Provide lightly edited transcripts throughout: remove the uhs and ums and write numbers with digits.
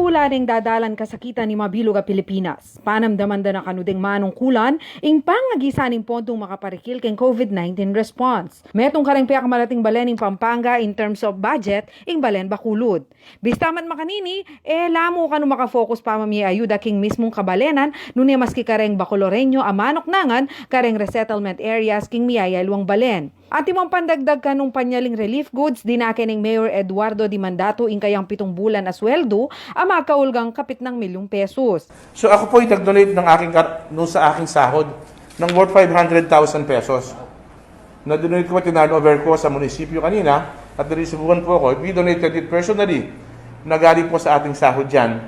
Tula ring dadalan kasakitan ni mabilog a Pilipinas. Panamdaman da na kanuding manungkulan, ing pangagisaning pontong makaparikil keng COVID-19 response. Metong kareng piyak malating balen ing Pampanga in terms of budget, ing balen bakulod. Bistaman makanini, lamo kanu makafocus pa mami ayuda king mismong kabalenan, nuni maski kareng Bacoloreño amanok nangan, kareng resettlement areas king miyaya luang balen. At imong pandagdag kanong panyaling relief goods, dinakin ng Mayor Eduardo Di Mandato ing kayang 7 bulan na sweldo, ang makaulgang kapit ng ₱1,000,000. So ako po nag-donate ng sa aking sahod ng worth 500,000 pesos. Na-donate ko, tinurnover ko sa munisipyo kanina at niresibuhan po ako. We donated it personally na galing po sa ating sahod dyan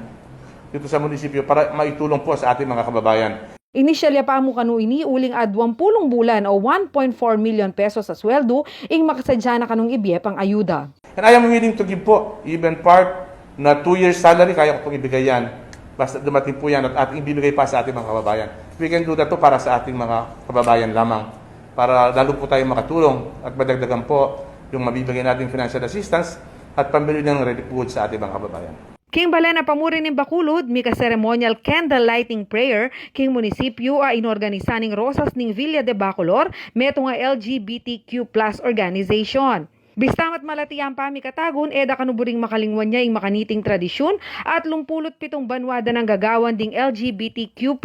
dito sa munisipyo para maitulong po sa ating mga kababayan. Inisyalya pa mo kanu ini uling ad 20 bulan o 1.4 million pesos sa sweldo ing makasadya na kanong ibiyep ang ayuda. And I am willing to give po even part na 2 years salary, kaya ko pong ibigay yan. Basta dumating po yan at ating ibibigay pa sa ating mga kababayan. We can do that to para sa ating mga kababayan lamang. Para lalo po tayo makatulong at madagdagan po yung mabibigay nating financial assistance at pambili ng relief goods sa ating mga kababayan. King balen na pamurin ng Bacolod, mika ceremonial candle lighting prayer, king munisipyu a inorganisa ning Rosas ning Villa de Bacolor, meto nga LGBTQ+ organization. Bistamat malatiyan pa mikatagon, eda kanuburing makalingwan niya ing makaniting tradisyon at 27 banwada ng gagawan ding LGBTQ+,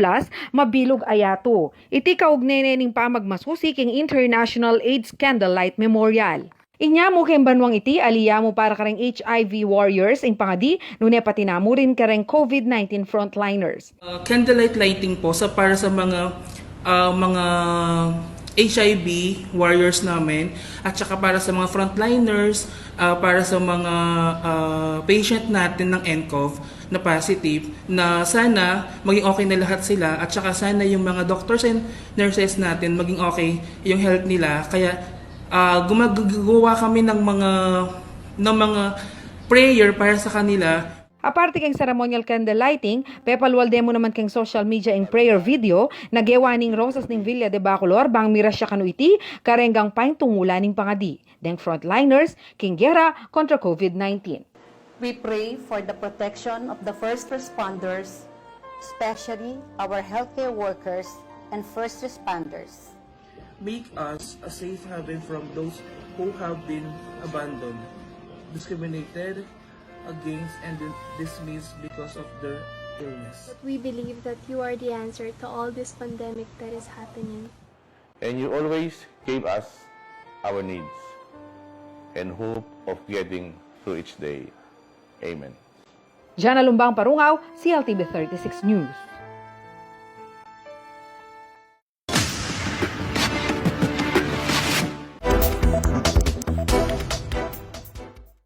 mabilog ayato. Iti kaugnene ning pamagmasusi king International AIDS Candlelight Memorial. Inya mo ken banwang iti aliya mo para kareng HIV warriors ing pangadi nune patinamo rin kareng COVID-19 frontliners. Candlelight lighting po para sa mga HIV warriors namin at saka para sa mga frontliners, para sa mga patient natin ng nCoV na positive, na sana maging okay na lahat sila at saka sana yung mga doctors and nurses natin maging okay yung health nila. Kaya gumagawa kami ng mga prayer para sa kanila. Aparte keng ceremonial candle lighting, pepalwal demo naman keng social media ing prayer video, nagawa ning Rosas ning Villa de Bacolor, bang mirasya kanu iti, karenggang paing tungula ning pangadi. Deng frontliners, king gera kontra COVID-19. We pray for the protection of the first responders, especially our healthcare workers and first responders. Make us a safe haven from those who have been abandoned, discriminated against, and dismissed because of their illness. But we believe that you are the answer to all this pandemic that is happening. And you always gave us our needs and hope of getting through each day. Amen. Jana Lumbang Parungaw, CLTV36 News.